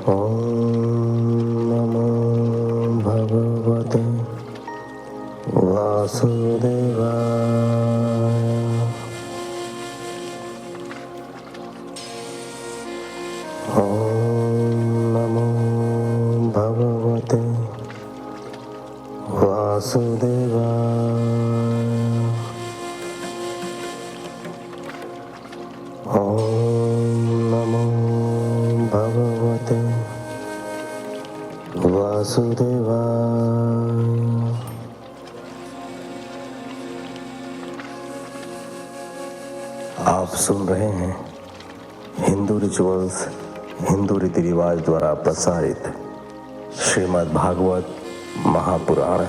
ॐ नमो भगवते वासुदेवाय। ॐ नमो भगवते वासुदेवाय। ॐ नमो भगवते वासुदेवाय। आप सुन रहे हैं हिंदू रिचुअल्स, हिंदू रीति रिवाज द्वारा प्रसारित श्रीमद् भागवत महापुराण।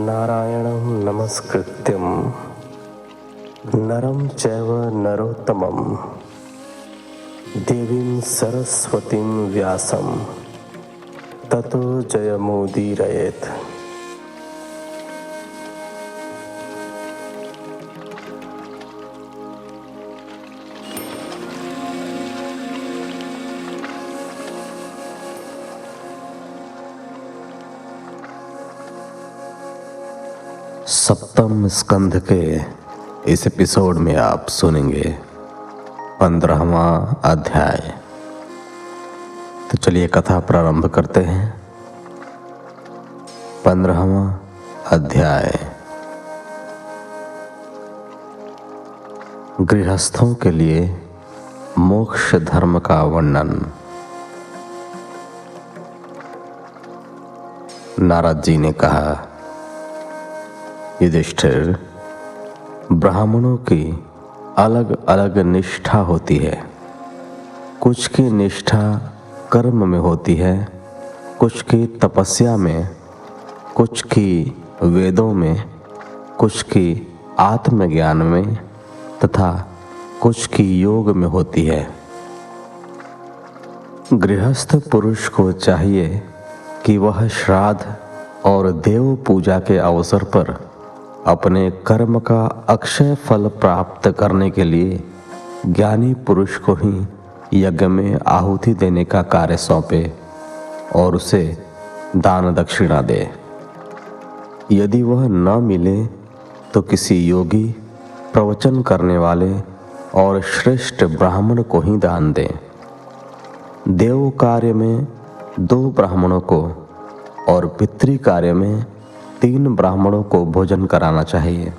नारायणं नमस्कृत्यं नरं चैव नरोत्तमं देवीं सरस्वतीं व्यासं ततो जयमुदीरयेत्। सप्तम स्कंध के इस एपिसोड में आप सुनेंगे 15वां अध्याय। तो चलिए कथा प्रारंभ करते हैं। 15वां अध्याय। गृहस्थों के लिए मोक्ष धर्म का वर्णन। नारद जी ने कहा, युधिष्ठिर, ब्राह्मणों की अलग अलग निष्ठा होती है। कुछ की निष्ठा कर्म में होती है, कुछ की तपस्या में, कुछ की वेदों में, कुछ की आत्मज्ञान में तथा कुछ की योग में होती है। गृहस्थ पुरुष को चाहिए कि वह श्राद्ध और देव पूजा के अवसर पर अपने कर्म का अक्षय फल प्राप्त करने के लिए ज्ञानी पुरुष को ही यज्ञ में आहुति देने का कार्य सौंपे और उसे दान दक्षिणा दे। यदि वह न मिले तो किसी योगी, प्रवचन करने वाले और श्रेष्ठ ब्राह्मण को ही दान दे। देव कार्य में 2 ब्राह्मणों को और पितृ कार्य में 3 ब्राह्मणों को भोजन कराना चाहिए।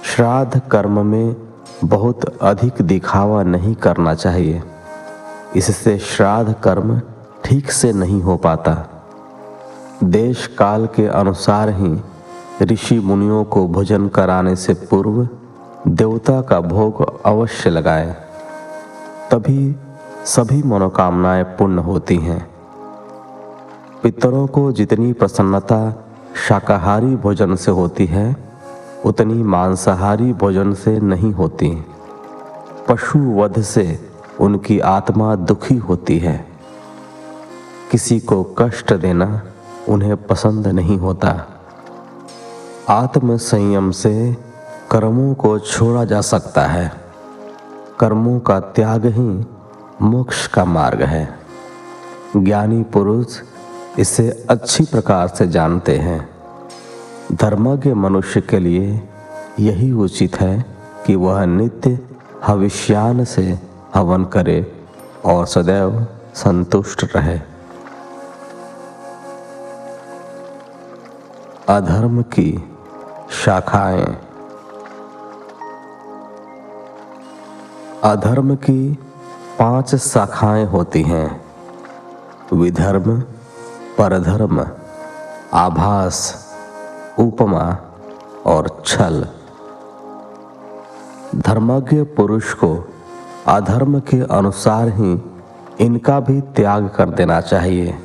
श्राद्ध कर्म में बहुत अधिक दिखावा नहीं करना चाहिए, इससे श्राद्ध कर्म ठीक से नहीं हो पाता। देश काल के अनुसार ही ऋषि मुनियों को भोजन कराने से पूर्व देवता का भोग अवश्य लगाए, तभी सभी मनोकामनाएं पूर्ण होती हैं। पितरों को जितनी प्रसन्नता शाकाहारी भोजन से होती है, उतनी मांसाहारी भोजन से नहीं होती। पशु वध से उनकी आत्मा दुखी होती है। किसी को कष्ट देना उन्हें पसंद नहीं होता। आत्म संयम से कर्मों को छोड़ा जा सकता है। कर्मों का त्याग ही मोक्ष का मार्ग है। ज्ञानी पुरुष इसे अच्छी प्रकार से जानते हैं। धर्मज्ञ मनुष्य के लिए यही उचित है कि वह नित्य हविष्यान से हवन करे और सदैव संतुष्ट रहे। अधर्म की शाखाएं। अधर्म की 5 शाखाएं होती हैं: विधर्म, परधर्म, आभास, उपमा और छल। धर्मज्ञ पुरुष को अधर्म के अनुसार ही इनका भी त्याग कर देना चाहिए।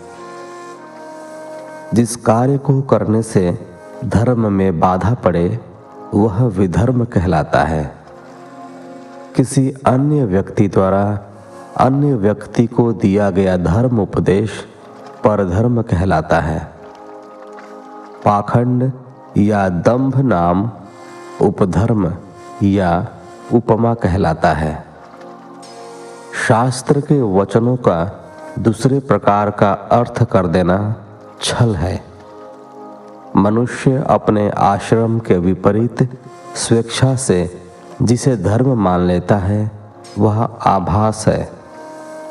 जिस कार्य को करने से धर्म में बाधा पड़े वह विधर्म कहलाता है। किसी अन्य व्यक्ति द्वारा अन्य व्यक्ति को दिया गया धर्म उपदेश परधर्म कहलाता है। पाखंड या दंभ नाम उपधर्म या उपमा कहलाता है। शास्त्र के वचनों का दूसरे प्रकार का अर्थ कर देना छल है। मनुष्य अपने आश्रम के विपरीत स्वेच्छा से जिसे धर्म मान लेता है वह आभास है,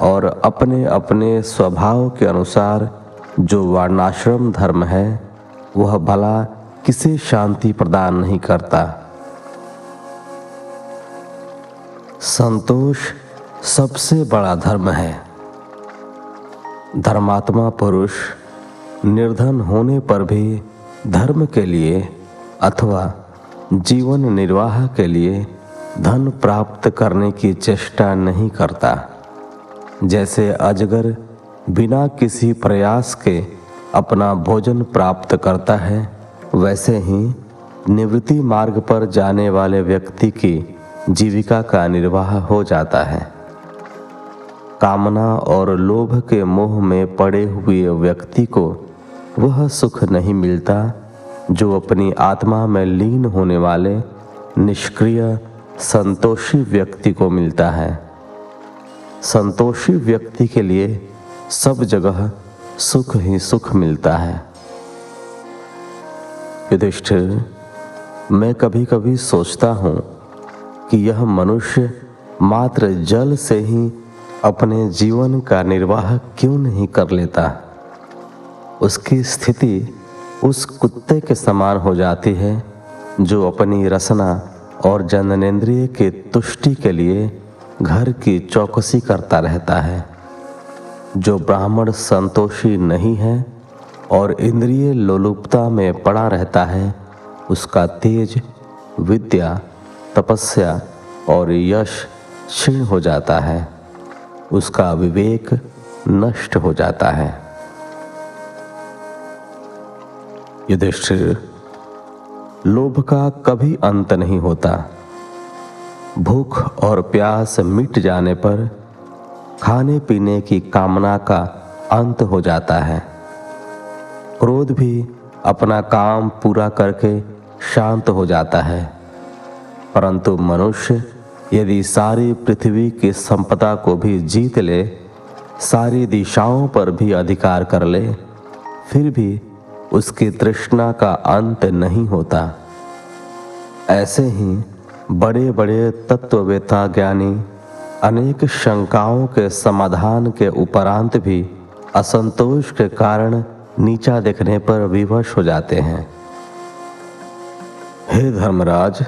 और अपने अपने स्वभाव के अनुसार जो वर्णाश्रम धर्म है वह भला किसे शांति प्रदान नहीं करता। संतोष सबसे बड़ा धर्म है। धर्मात्मा पुरुष निर्धन होने पर भी धर्म के लिए अथवा जीवन निर्वाह के लिए धन प्राप्त करने की चेष्टा नहीं करता। जैसे अजगर बिना किसी प्रयास के अपना भोजन प्राप्त करता है, वैसे ही निवृत्ति मार्ग पर जाने वाले व्यक्ति की जीविका का निर्वाह हो जाता है। कामना और लोभ के मोह में पड़े हुए व्यक्ति को वह सुख नहीं मिलता जो अपनी आत्मा में लीन होने वाले निष्क्रिय संतोषी व्यक्ति को मिलता है। संतोषी व्यक्ति के लिए सब जगह सुख ही सुख मिलता है। युधिष्ठिर, मैं कभी कभी सोचता हूँ कि यह मनुष्य मात्र जल से ही अपने जीवन का निर्वाह क्यों नहीं कर लेता। उसकी स्थिति उस कुत्ते के समान हो जाती है जो अपनी रसना और जननेंद्रिय के तुष्टि के लिए घर की चौकसी करता रहता है। जो ब्राह्मण संतोषी नहीं है और इंद्रिय लोलुपता में पड़ा रहता है, उसका तेज, विद्या, तपस्या और यश क्षीण हो जाता है, उसका विवेक नष्ट हो जाता है। युधिष्ठिर, लोभ का कभी अंत नहीं होता। भूख और प्यास मिट जाने पर खाने पीने की कामना का अंत हो जाता है। क्रोध भी अपना काम पूरा करके शांत हो जाता है। परंतु मनुष्य यदि सारी पृथ्वी की संपदा को भी जीत ले, सारी दिशाओं पर भी अधिकार कर ले, फिर भी उसकी तृष्णा का अंत नहीं होता। ऐसे ही बड़े बड़े तत्ववेत्ता ज्ञानी अनेक शंकाओं के समाधान के उपरांत भी असंतोष के कारण नीचा देखने पर विवश हो जाते हैं। हे धर्मराज,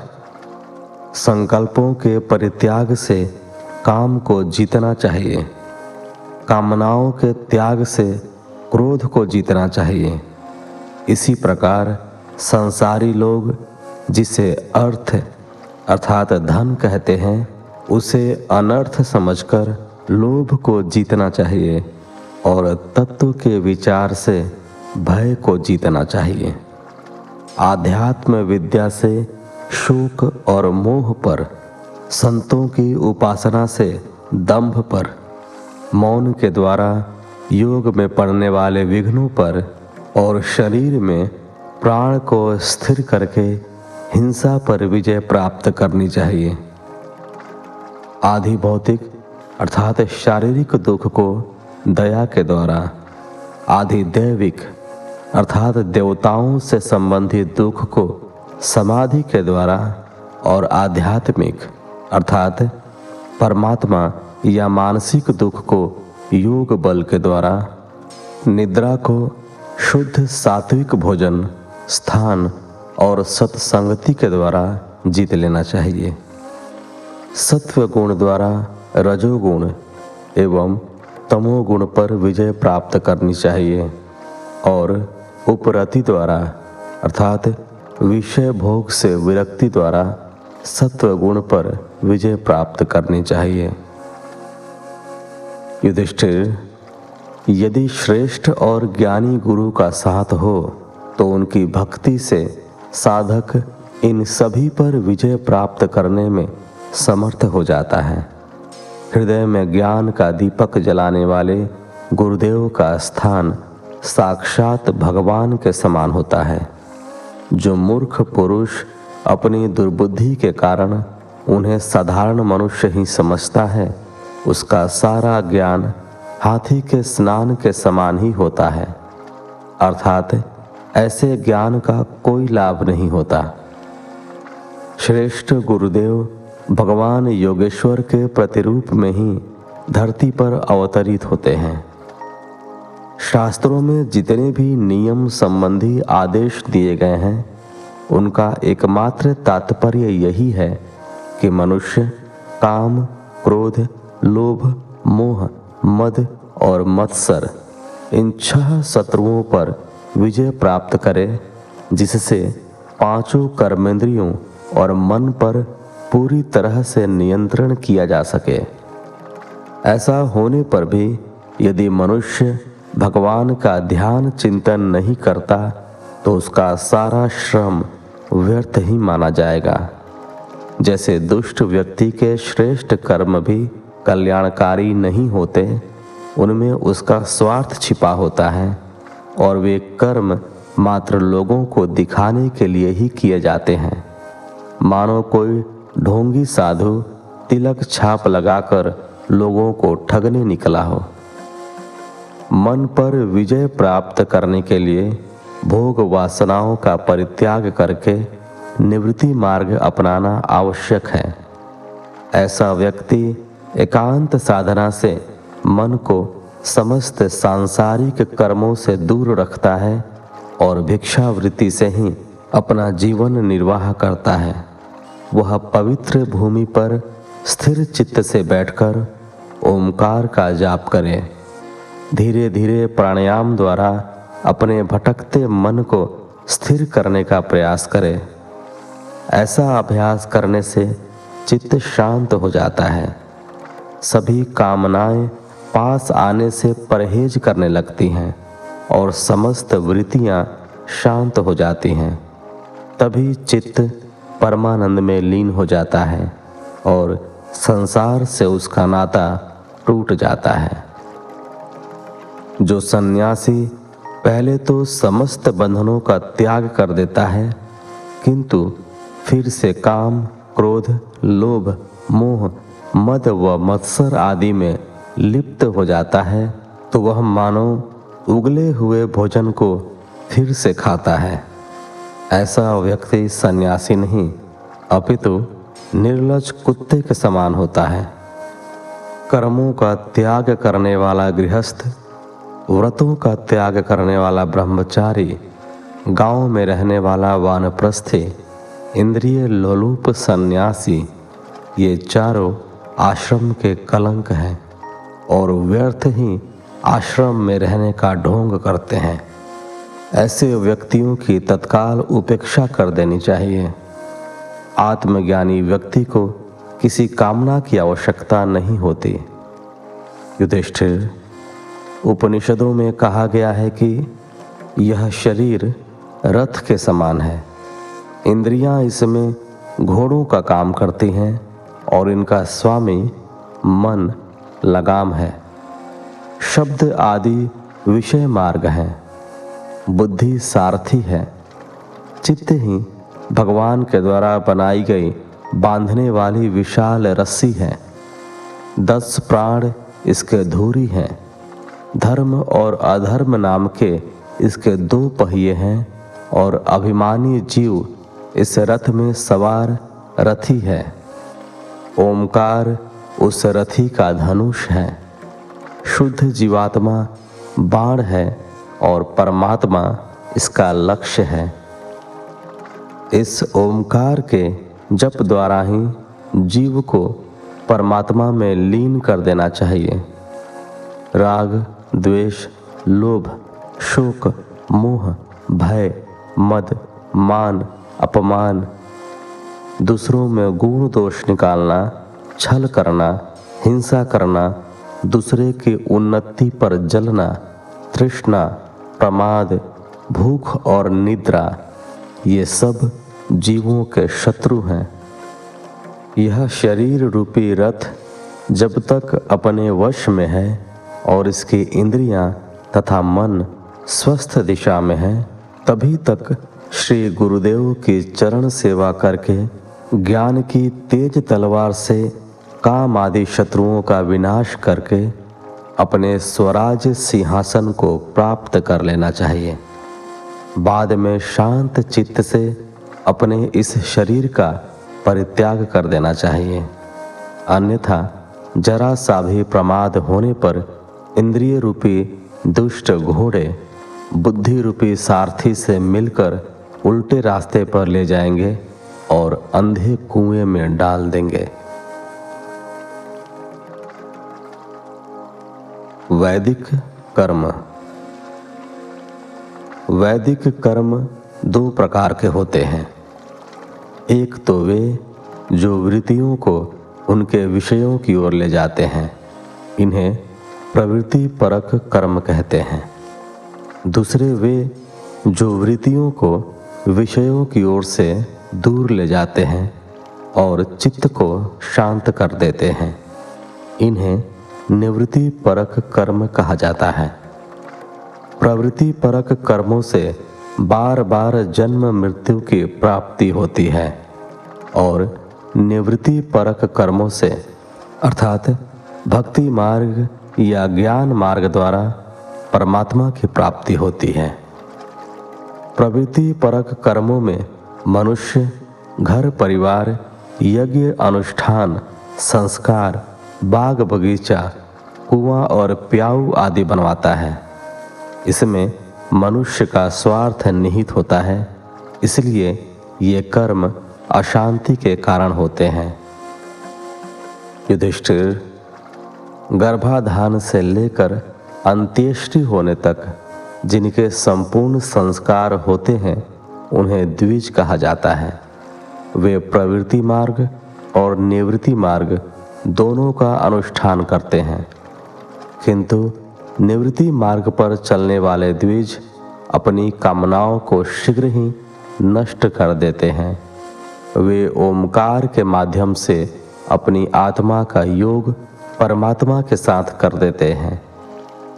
संकल्पों के परित्याग से काम को जीतना चाहिए। कामनाओं के त्याग से क्रोध को जीतना चाहिए। इसी प्रकार संसारी लोग जिसे अर्थ अर्थात धन कहते हैं, उसे अनर्थ समझकर लोभ को जीतना चाहिए और तत्व के विचार से भय को जीतना चाहिए। आध्यात्म विद्या से शोक और मोह पर, संतों की उपासना से दंभ पर, मौन के द्वारा योग में पड़ने वाले विघ्नों पर और शरीर में प्राण को स्थिर करके हिंसा पर विजय प्राप्त करनी चाहिए। आधि भौतिक अर्थात शारीरिक दुख को दया के द्वारा, आधि दैविक अर्थात देवताओं से संबंधित दुख को समाधि के द्वारा और आध्यात्मिक अर्थात परमात्मा या मानसिक दुख को योग बल के द्वारा, निद्रा को शुद्ध सात्विक भोजन, स्थान और सत्संगति के द्वारा जीत लेना चाहिए। सत्व गुण द्वारा रजोगुण एवं तमोगुण पर विजय प्राप्त करनी चाहिए और उपरति द्वारा अर्थात विषय भोग से विरक्ति द्वारा सत्व गुण पर विजय प्राप्त करनी चाहिए। युधिष्ठिर, यदि श्रेष्ठ और ज्ञानी गुरु का साथ हो तो उनकी भक्ति से साधक इन सभी पर विजय प्राप्त करने में समर्थ हो जाता है। हृदय में ज्ञान का दीपक जलाने वाले गुरुदेव का स्थान साक्षात भगवान के समान होता है। जो मूर्ख पुरुष अपनी दुर्बुद्धि के कारण उन्हें साधारण मनुष्य ही समझता है, उसका सारा ज्ञान हाथी के स्नान के समान ही होता है, अर्थात ऐसे ज्ञान का कोई लाभ नहीं होता। श्रेष्ठ गुरुदेव भगवान योगेश्वर के प्रतिरूप में ही धरती पर अवतरित होते हैं। शास्त्रों में जितने भी नियम संबंधी आदेश दिए गए हैं, उनका एकमात्र तात्पर्य यही है कि मनुष्य काम, क्रोध, लोभ, मोह, मद और मत्सर इन 6 शत्रुओं पर विजय प्राप्त करे, जिससे 5 कर्मेंद्रियों और मन पर पूरी तरह से नियंत्रण किया जा सके। ऐसा होने पर भी यदि मनुष्य भगवान का ध्यान चिंतन नहीं करता तो उसका सारा श्रम व्यर्थ ही माना जाएगा। जैसे दुष्ट व्यक्ति के श्रेष्ठ कर्म भी कल्याणकारी नहीं होते, उनमें उसका स्वार्थ छिपा होता है और वे कर्म मात्र लोगों को दिखाने के लिए ही किए जाते हैं। मानो कोई ढोंगी साधु तिलक छाप लगाकर लोगों को ठगने निकला हो। मन पर विजय प्राप्त करने के लिए भोग वासनाओं का परित्याग करके निवृत्ति मार्ग अपनाना आवश्यक है। ऐसा व्यक्ति एकांत साधना से मन को समस्त सांसारिक कर्मों से दूर रखता है और भिक्षावृत्ति से ही अपना जीवन निर्वाह करता है। वह पवित्र भूमि पर स्थिर चित्त से बैठकर ओमकार का जाप करे। धीरे धीरे प्राणायाम द्वारा अपने भटकते मन को स्थिर करने का प्रयास करे। ऐसा अभ्यास करने से चित्त शांत हो जाता है। सभी कामनाएं पास आने से परहेज करने लगती हैं और समस्त वृत्तियां शांत हो जाती हैं। तभी चित्त परमानंद में लीन हो जाता है और संसार से उसका नाता टूट जाता है। जो सन्यासी पहले तो समस्त बंधनों का त्याग कर देता है, किंतु फिर से काम, क्रोध, लोभ, मोह, मद व मत्सर आदि में लिप्त हो जाता है, तो वह मानो उगले हुए भोजन को फिर से खाता है। ऐसा व्यक्ति सन्यासी नहीं, अपितु निर्लज कुत्ते के समान होता है। कर्मों का त्याग करने वाला गृहस्थ, व्रतों का त्याग करने वाला ब्रह्मचारी, गांव में रहने वाला वानप्रस्थी, इंद्रिय लोलुप सन्यासी, ये चारों आश्रम के कलंक हैं और व्यर्थ ही आश्रम में रहने का ढोंग करते हैं। ऐसे व्यक्तियों की तत्काल उपेक्षा कर देनी चाहिए। आत्मज्ञानी व्यक्ति को किसी कामना की आवश्यकता नहीं होती। युधिष्ठिर, उपनिषदों में कहा गया है कि यह शरीर रथ के समान है। इंद्रियां इसमें घोड़ों का काम करती हैं और इनका स्वामी मन लगाम है। शब्द आदि विषय मार्ग हैं, बुद्धि सारथी है, चित्त ही भगवान के द्वारा बनाई गई बांधने वाली विशाल रस्सी है। 10 प्राण इसके धूरी हैं। धर्म और अधर्म नाम के इसके 2 पहिए हैं और अभिमानी जीव इस रथ में सवार रथी है। ओमकार उस रथी का धनुष है। शुद्ध जीवात्मा बाण है और परमात्मा इसका लक्ष्य है। इस ओमकार के जप द्वारा ही जीव को परमात्मा में लीन कर देना चाहिए। राग, द्वेष, लोभ, शोक, मोह, भय, मद, मान, अपमान, दूसरों में गुण दोष निकालना, छल करना, हिंसा करना, दूसरे की उन्नति पर जलना, तृष्णा, प्रमाद, भूख और निद्रा, ये सब जीवों के शत्रु हैं। यह शरीर रूपी रथ जब तक अपने वश में है और इसकी इंद्रियां तथा मन स्वस्थ दिशा में है, तभी तक श्री गुरुदेव की चरण सेवा करके ज्ञान की तेज तलवार से काम आदि शत्रुओं का विनाश करके अपने स्वराज सिंहासन को प्राप्त कर लेना चाहिए। बाद में शांत चित्त से अपने इस शरीर का परित्याग कर देना चाहिए, अन्यथा जरा सा भी प्रमाद होने पर इंद्रिय रूपी दुष्ट घोड़े बुद्धि रूपी सारथी से मिलकर उल्टे रास्ते पर ले जाएंगे और अंधे कुएं में डाल देंगे। वैदिक कर्म। वैदिक कर्म दो प्रकार के होते हैं। एक तो वे जो वृत्तियों को उनके विषयों की ओर ले जाते हैं, इन्हें प्रवृत्ति परक कर्म कहते हैं। दूसरे वे जो वृत्तियों को विषयों की ओर से दूर ले जाते हैं और चित्त को शांत कर देते हैं, इन्हें निवृत्ति परक कर्म कहा जाता है। प्रवृत्ति परक कर्मों से बार बार जन्म मृत्यु की प्राप्ति होती है और निवृत्ति परक कर्मों से अर्थात भक्ति मार्ग या ज्ञान मार्ग द्वारा परमात्मा की प्राप्ति होती है। प्रवृत्ति परक कर्मों में मनुष्य घर परिवार, यज्ञ अनुष्ठान, संस्कार, बाग बगीचा, कुआं और प्याऊ आदि बनवाता है। इसमें मनुष्य का स्वार्थ निहित होता है, इसलिए ये कर्म अशांति के कारण होते हैं। युधिष्ठिर, गर्भाधान से लेकर अंत्येष्टि होने तक जिनके संपूर्ण संस्कार होते हैं उन्हें द्विज कहा जाता है। वे प्रवृत्ति मार्ग और निवृत्ति मार्ग दोनों का अनुष्ठान करते हैं, किंतु निवृत्ति मार्ग पर चलने वाले द्विज अपनी कामनाओं को शीघ्र ही नष्ट कर देते हैं। वे ओमकार के माध्यम से अपनी आत्मा का योग परमात्मा के साथ कर देते हैं।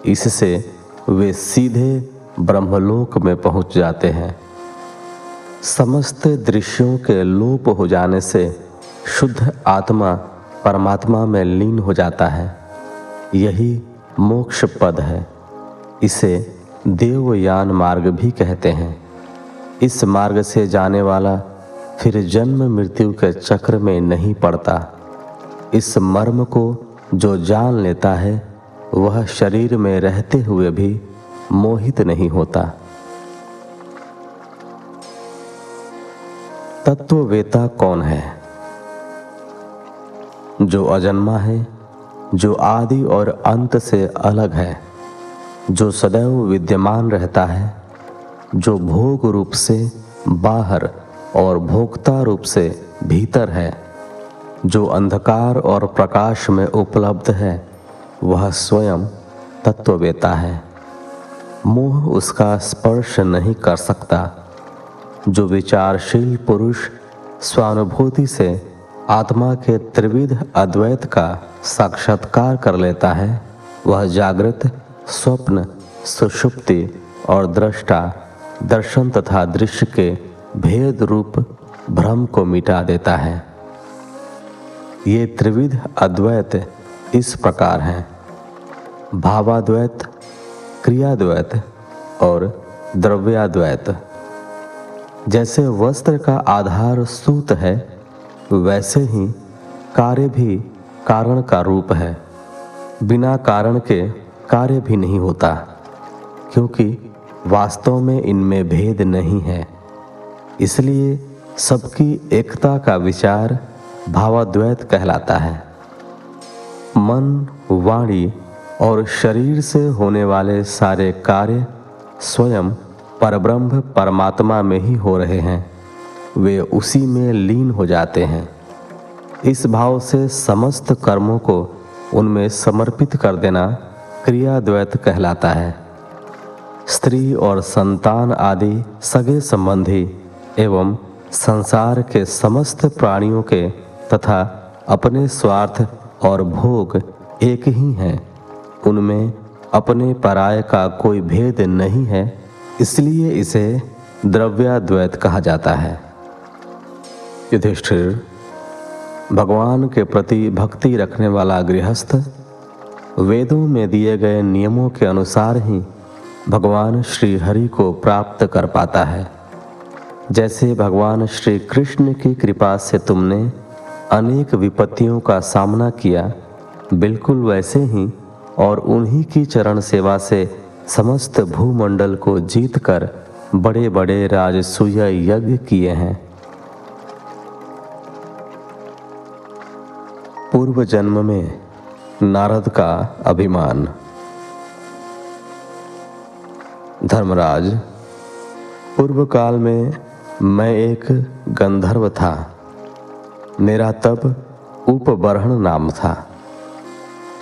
इससे वे सीधे ब्रह्मलोक में पहुंच जाते हैं। समस्त दृश्यों के लोप हो जाने से शुद्ध आत्मा परमात्मा में लीन हो जाता है। यही मोक्ष पद है। इसे देवयान मार्ग भी कहते हैं। इस मार्ग से जाने वाला फिर जन्म मृत्यु के चक्र में नहीं पड़ता। इस मर्म को जो जान लेता है वह शरीर में रहते हुए भी मोहित नहीं होता। तत्ववेता कौन है? जो अजन्मा है, जो आदि और अंत से अलग है, जो सदैव विद्यमान रहता है, जो भोग रूप से बाहर और भोक्ता रूप से भीतर है, जो अंधकार और प्रकाश में उपलब्ध है, वह स्वयं तत्ववेता है। मोह उसका स्पर्श नहीं कर सकता। जो विचारशील पुरुष स्वानुभूति से आत्मा के त्रिविध अद्वैत का साक्षात्कार कर लेता है, वह जागृत, स्वप्न, सुषुप्ति और दृष्टा, दर्शन तथा दृश्य के भेद रूप भ्रम को मिटा देता है। ये त्रिविध अद्वैत इस प्रकार हैं: भावाद्वैत, क्रियाद्वैत और द्रव्याद्वैत। जैसे वस्त्र का आधार सूत है, वैसे ही कार्य भी कारण का रूप है। बिना कारण के कार्य भी नहीं होता, क्योंकि वास्तव में इनमें भेद नहीं है। इसलिए सबकी एकता का विचार भावाद्वैत कहलाता है। मन, वाणी और शरीर से होने वाले सारे कार्य स्वयं परब्रह्म परमात्मा में ही हो रहे हैं। वे उसी में लीन हो जाते हैं। इस भाव से समस्त कर्मों को उनमें समर्पित कर देना क्रियाद्वैत कहलाता है। स्त्री और संतान आदि सगे संबंधी एवं संसार के समस्त प्राणियों के तथा अपने स्वार्थ और भोग एक ही हैं। उनमें अपने पराय का कोई भेद नहीं है, इसलिए इसे द्रव्याद्वैत कहा जाता है। युधिष्ठिर, भगवान के प्रति भक्ति रखने वाला गृहस्थ वेदों में दिए गए नियमों के अनुसार ही भगवान श्री हरि को प्राप्त कर पाता है। जैसे भगवान श्री कृष्ण की कृपा से तुमने अनेक विपत्तियों का सामना किया, बिल्कुल वैसे ही और उन्हीं की चरण सेवा से समस्त भूमंडल को जीतकर बड़े बड़े राजसूय यज्ञ किए हैं। पूर्व जन्म में नारद का अभिमान। धर्मराज, पूर्व काल में मैं एक गंधर्व था। मेरा तब उपबर्हण नाम था।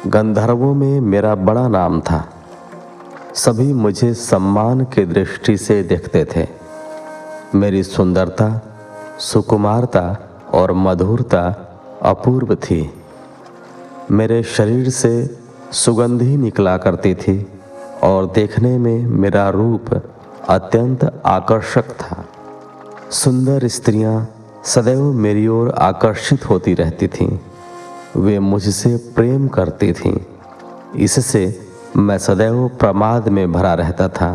गंधर्वों में मेरा बड़ा नाम था। सभी मुझे सम्मान की दृष्टि से देखते थे। मेरी सुंदरता, सुकुमारता और मधुरता अपूर्व थी। मेरे शरीर से सुगंधी निकला करती थी और देखने में मेरा रूप अत्यंत आकर्षक था। सुंदर स्त्रियां सदैव मेरी ओर आकर्षित होती रहती थीं। वे मुझसे प्रेम करती थीं। इससे मैं सदैव प्रमाद में भरा रहता था।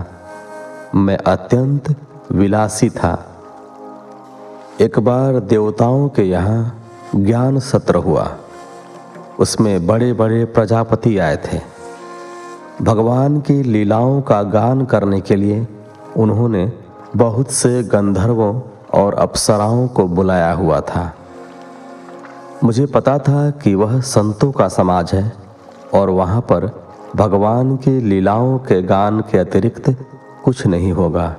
मैं अत्यंत विलासी था। एक बार देवताओं के यहाँ ज्ञान सत्र हुआ। उसमें बड़े बड़े प्रजापति आए थे। भगवान की लीलाओं का गान करने के लिए उन्होंने बहुत से गंधर्वों और अप्सराओं को बुलाया हुआ था। मुझे पता था कि वह संतों का समाज है और वहाँ पर भगवान की लीलाओं के गान के अतिरिक्त कुछ नहीं होगा।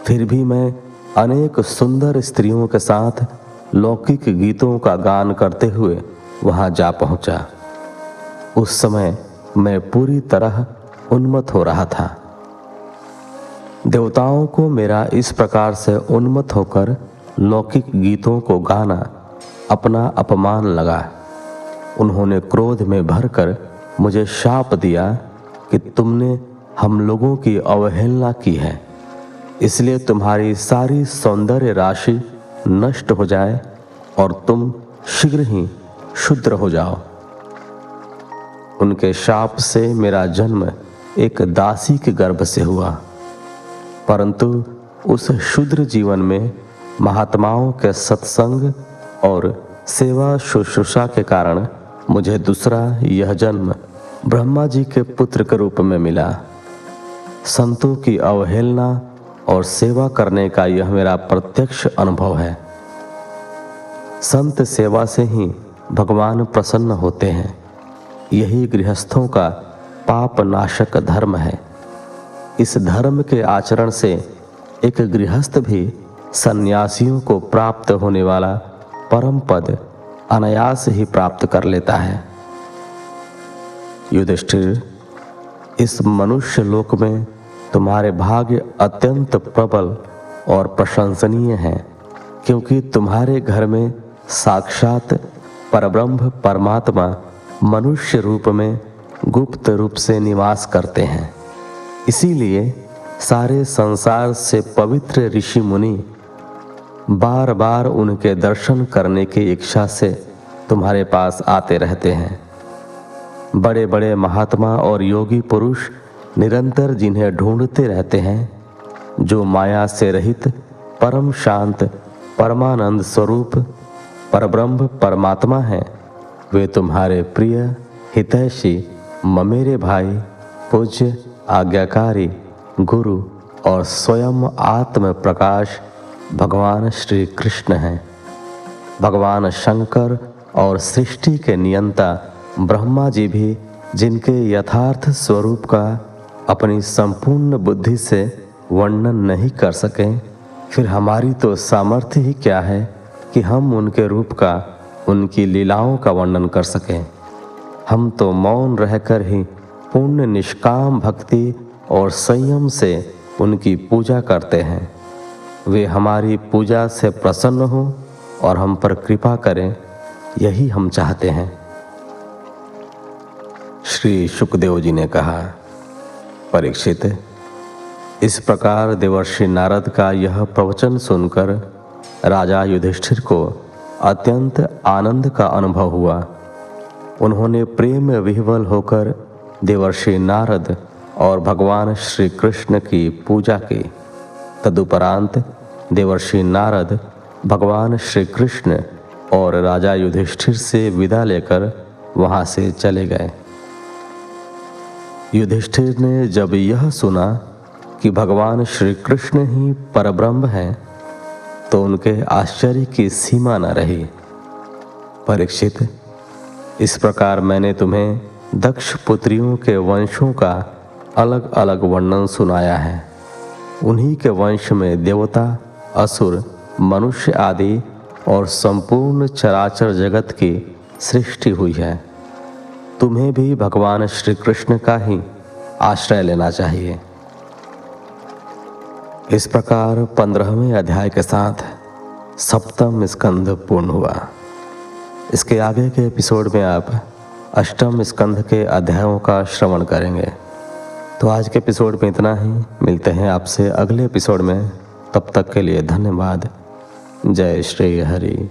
फिर भी मैं अनेक सुंदर स्त्रियों के साथ लौकिक गीतों का गान करते हुए वहाँ जा पहुँचा। उस समय मैं पूरी तरह उन्मत्त हो रहा था। देवताओं को मेरा इस प्रकार से उन्मत्त होकर लौकिक गीतों को गाना अपना अपमान लगा। उन्होंने क्रोध में भरकर मुझे शाप दिया कि तुमने हम लोगों की अवहेलना की है, इसलिए तुम्हारी सारी सौंदर्य राशि नष्ट हो जाए और तुम शीघ्र ही शूद्र हो जाओ। उनके शाप से मेरा जन्म एक दासी के गर्भ से हुआ, परंतु उस शूद्र जीवन में महात्माओं के सत्संग और सेवा शुश्रूषा के कारण मुझे दूसरा यह जन्म ब्रह्मा जी के पुत्र के रूप में मिला। संतों की अवहेलना और सेवा करने का यह मेरा प्रत्यक्ष अनुभव है। संत सेवा से ही भगवान प्रसन्न होते हैं। यही गृहस्थों का पाप नाशक धर्म है। इस धर्म के आचरण से एक गृहस्थ भी सन्यासियों को प्राप्त होने वाला परम पद अनायास ही प्राप्त कर लेता है। युधिष्ठिर, इस मनुष्य लोक में तुम्हारे भाग्य अत्यंत प्रबल और प्रशंसनीय हैं, क्योंकि तुम्हारे घर में साक्षात परब्रह्म परमात्मा मनुष्य रूप में गुप्त रूप से निवास करते हैं। इसीलिए सारे संसार से पवित्र ऋषि मुनि बार बार उनके दर्शन करने की इच्छा से तुम्हारे पास आते रहते हैं। बड़े बड़े महात्मा और योगी पुरुष निरंतर जिन्हें ढूंढते रहते हैं, जो माया से रहित परम शांत परमानंद स्वरूप परब्रह्म परमात्मा है, वे तुम्हारे प्रिय हितैषी ममेरे भाई, पूज्य आज्ञाकारी गुरु और स्वयं आत्म प्रकाश भगवान श्री कृष्ण हैं। भगवान शंकर और सृष्टि के नियंता ब्रह्मा जी भी जिनके यथार्थ स्वरूप का अपनी संपूर्ण बुद्धि से वर्णन नहीं कर सकें, फिर हमारी तो सामर्थ्य ही क्या है कि हम उनके रूप का, उनकी लीलाओं का वर्णन कर सकें। हम तो मौन रहकर ही पूर्ण निष्काम भक्ति और संयम से उनकी पूजा करते हैं। वे हमारी पूजा से प्रसन्न हो और हम पर कृपा करें, यही हम चाहते हैं। श्री शुकदेव जी ने कहा, परीक्षित, इस प्रकार देवर्षि नारद का यह प्रवचन सुनकर राजा युधिष्ठिर को अत्यंत आनंद का अनुभव हुआ। उन्होंने प्रेम विह्वल होकर देवर्षि नारद और भगवान श्री कृष्ण की पूजा की। तदुपरांत देवर्षि नारद भगवान श्री कृष्ण और राजा युधिष्ठिर से विदा लेकर वहां से चले गए। युधिष्ठिर ने जब यह सुना कि भगवान श्री कृष्ण ही परब्रह्म हैं, तो उनके आश्चर्य की सीमा न रही। परीक्षित, इस प्रकार मैंने तुम्हें दक्ष पुत्रियों के वंशों का अलग अलग वर्णन सुनाया है। उन्हीं के वंश में देवता, असुर, मनुष्य आदि और संपूर्ण चराचर जगत की सृष्टि हुई है। तुम्हें भी भगवान श्री कृष्ण का ही आश्रय लेना चाहिए। इस प्रकार 15वें अध्याय के साथ 7वां स्कंध पूर्ण हुआ। इसके आगे के एपिसोड में आप 8वें स्कंध के अध्यायों का श्रवण करेंगे। तो आज के एपिसोड में इतना ही। मिलते हैं आपसे अगले एपिसोड में। तब तक के लिए धन्यवाद। जय श्री हरि।